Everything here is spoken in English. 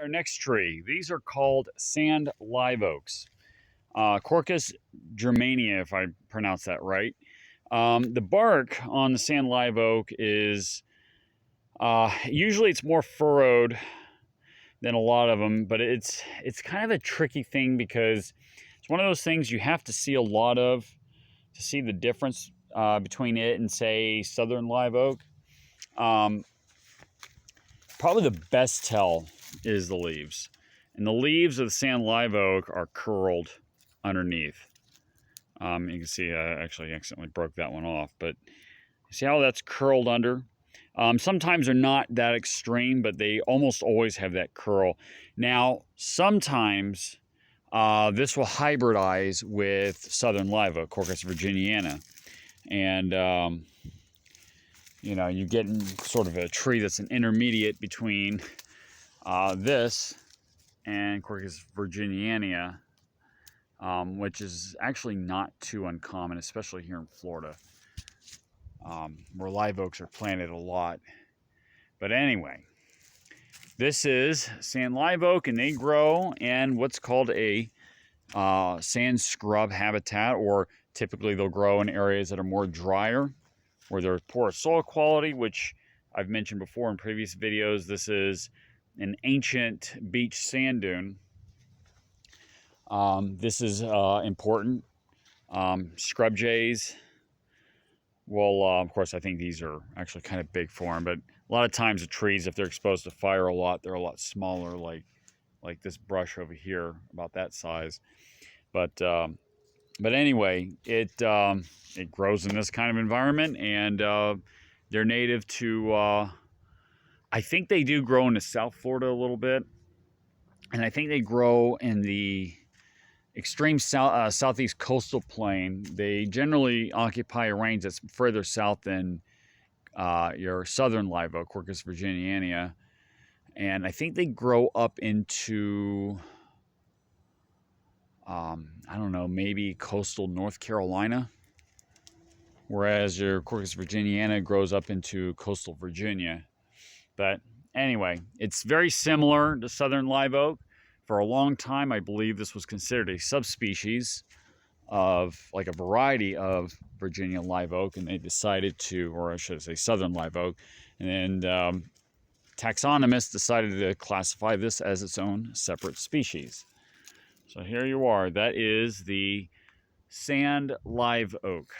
Our next tree. These are called sand live oaks. Quercus germania, if I pronounce that right. The bark on the sand live oak is usually it's more furrowed than a lot of them, but it's kind of a tricky thing because it's one of those things you have to see a lot of to see the difference between it and say southern live oak. Um, Probably the best tell is the leaves. And the leaves of the sand live oak are curled underneath. You can see I actually accidentally broke that one off, but see how that's curled under? Sometimes they're not that extreme, but they almost always have that curl. Now, sometimes this will hybridize with southern live oak, Quercus virginiana. And you know, you're getting sort of a tree that's an intermediate between this and Quercus virginiana, which is actually not too uncommon, especially here in Florida, where live oaks are planted a lot. But anyway, this is sand live oak, and they grow in what's called a sand scrub habitat, or typically they'll grow in areas that are more drier, where there's poor soil quality, which I've mentioned before in previous videos. This is an ancient beach sand dune. This is important. Scrub jays. Well, of course, I think these are actually kind of big for them, but a lot of times the trees, if they're exposed to fire a lot, they're a lot smaller, like this brush over here, about that size. But anyway, it grows in this kind of environment, and they're native to, I think they do grow into South Florida a little bit, and I think they grow in the extreme southeast coastal plain. They generally occupy a range that's further south than your southern live oak, Quercus virginiana, and I think they grow up into I don't know, maybe coastal North Carolina, whereas your Quercus virginiana grows up into coastal Virginia. But anyway, it's very similar to southern live oak. For a long time, I believe this was considered a subspecies of, like, a variety of Virginia live oak, and they decided to, or I should say southern live oak, and taxonomists decided to classify this as its own separate species. So here you are. That is the sand live oak.